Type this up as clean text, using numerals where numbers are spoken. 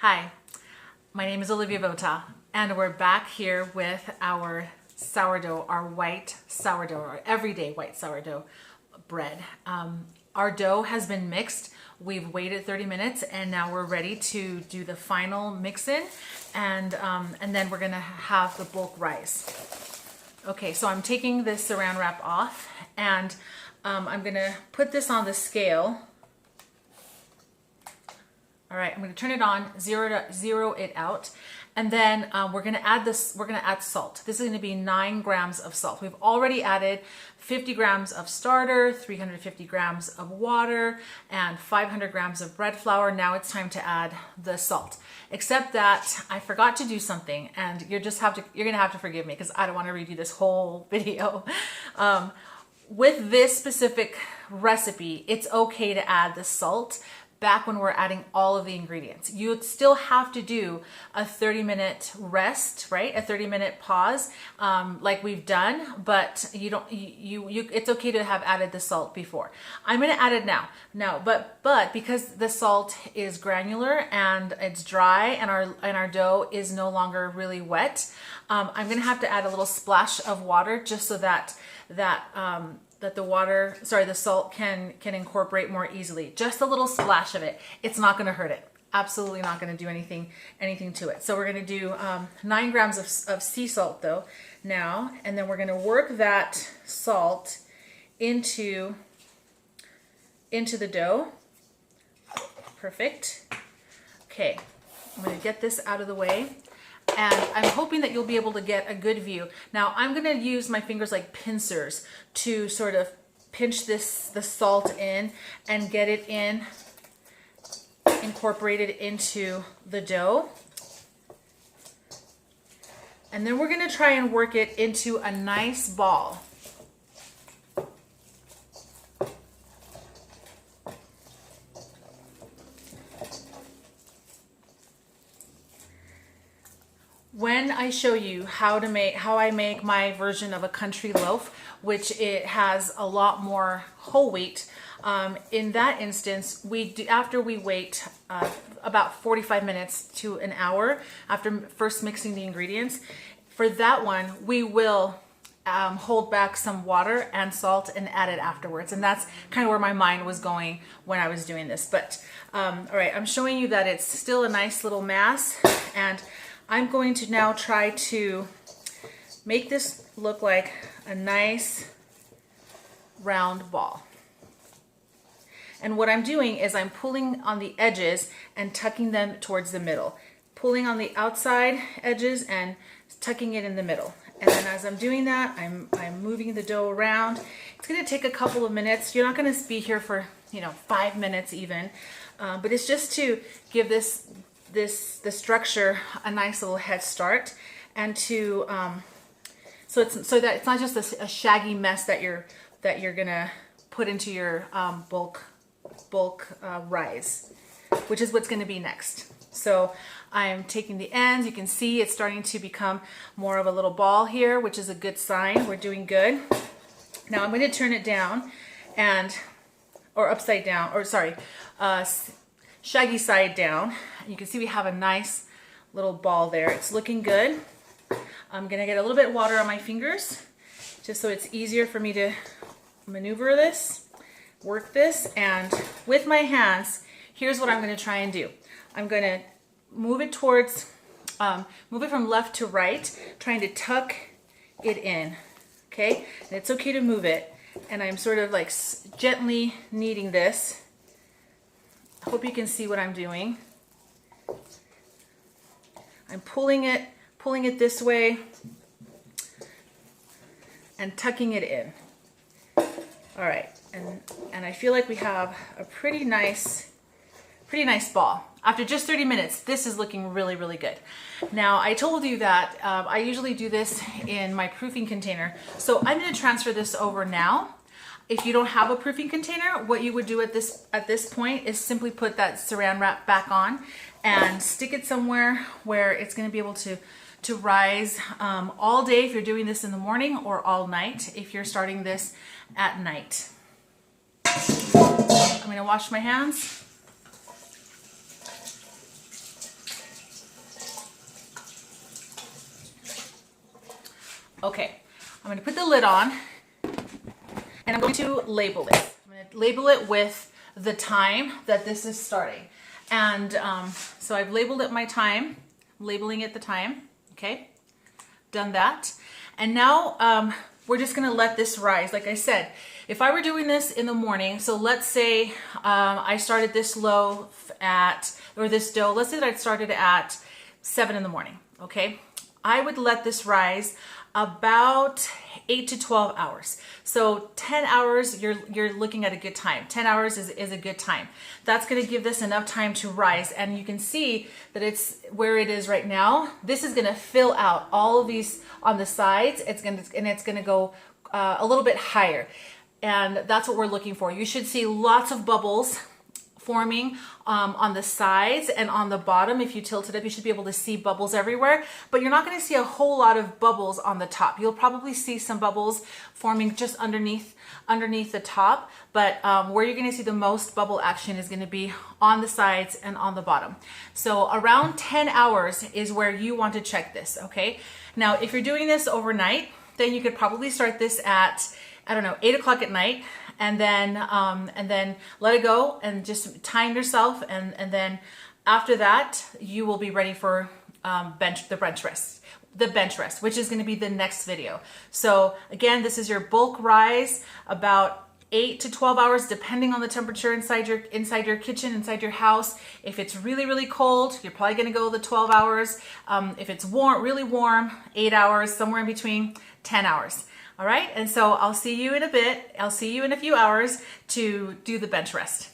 Hi, my name is Olivia Vota, and we're back here with our sourdough, our white sourdough, our everyday white sourdough bread. Our dough has been mixed. We've waited 30 minutes, and now we're ready to do the final mix-in, and then we're gonna have the bulk rise. Okay, so I'm taking this saran wrap off, and I'm gonna put this on the scale. All right, I'm going to turn it on, zero it out, and then we're going to add this. We're going to add salt. This is going to be 9 grams of salt. We've already added 50 grams of starter, 350 grams of water, and 500 grams of bread flour. Now it's time to add the salt. Except that I forgot to do something, and you're going to have to forgive me because I don't want to redo this whole video. With this specific recipe, it's okay to add the salt back when we're adding all of the ingredients. You'd still have to do a 30-minute rest, right? A 30-minute pause, like we've done, but it's okay to have added the salt before. I'm gonna add it now. But because the salt is granular and it's dry and our dough is no longer really wet, I'm gonna have to add a little splash of water just so that the salt can incorporate more easily. Just a little splash of it. It's not gonna hurt it. Absolutely not gonna do anything to it. So we're gonna do 9 grams of sea salt though now, and then we're gonna work that salt into the dough. Perfect. Okay, I'm gonna get this out of the way. And I'm hoping that you'll be able to get a good view. Now I'm gonna use my fingers like pincers to sort of pinch the salt in and get it incorporated into the dough. And then we're gonna try and work it into a nice ball. When I show you how I make my version of a country loaf, which it has a lot more whole wheat, in that instance, after we wait about 45 minutes to an hour after first mixing the ingredients, for that one we will hold back some water and salt and add it afterwards. And that's kind of where my mind was going when I was doing this. But all right, I'm showing you that it's still a nice little mass, and I'm going to now try to make this look like a nice round ball. And what I'm doing is I'm pulling on the edges and tucking them towards the middle. Pulling on the outside edges and tucking it in the middle. And then as I'm doing that, I'm moving the dough around. It's gonna take a couple of minutes. You're not gonna be here for 5 minutes even, but it's just to give the structure a nice little head start, and to so that it's not just a shaggy mess that you're gonna put into your bulk rise, which is what's gonna be next. So I'm taking the ends. You can see it's starting to become more of a little ball here, which is a good sign. We're doing good. Now I'm going to turn it down or upside down, or sorry, shaggy side down. You can see we have a nice little ball there. It's looking good. I'm gonna get a little bit of water on my fingers just so it's easier for me to maneuver this, work this, and with my hands, here's what I'm gonna try and do. I'm gonna move it from left to right, trying to tuck it in, okay? And it's okay to move it, and I'm sort of like gently kneading this. I hope you can see what I'm doing. I'm pulling it this way and tucking it in. All right, and I feel like we have a pretty nice ball. After just 30 minutes, this is looking really, really good. Now, I told you that I usually do this in my proofing container, so I'm gonna transfer this over now. If you don't have a proofing container, what you would do at this point is simply put that saran wrap back on and stick it somewhere where it's going to be able to rise all day if you're doing this in the morning, or all night if you're starting this at night. I'm going to wash my hands. Okay, I'm gonna put the lid on and I'm going to label it. I'm gonna label it with the time that this is starting. And so I've labeled it my time, labeling it the time, okay? Done that. And now we're just gonna let this rise. Like I said, if I were doing this in the morning, so let's say I started this loaf or this dough, let's say that I started at 7 in the morning, okay? I would let this rise about 8 to 12 hours. So 10 hours, you're looking at a good time. 10 hours is a good time. That's gonna give this enough time to rise. And you can see that it's where it is right now. This is gonna fill out all of these on the sides. It's gonna go a little bit higher. And that's what we're looking for. You should see lots of bubbles forming on the sides and on the bottom. If you tilt it up, you should be able to see bubbles everywhere, but you're not going to see a whole lot of bubbles on the top. You'll probably see some bubbles forming just underneath the top, but where you're going to see the most bubble action is going to be on the sides and on the bottom. So around 10 hours is where you want to check this, okay? Now, if you're doing this overnight, then you could probably start this at, I don't know, 8 o'clock at night, and then let it go and just time yourself, and then after that you will be ready for the bench rest, which is going to be the next video. So again, this is your bulk rise, about 8 to 12 hours depending on the temperature inside your kitchen, inside your house. If it's really cold, you're probably going to go the 12 hours. If it's warm, really warm, 8 hours, somewhere in between, 10 hours. All right, and so I'll see you in a bit. I'll see you in a few hours to do the bench rest.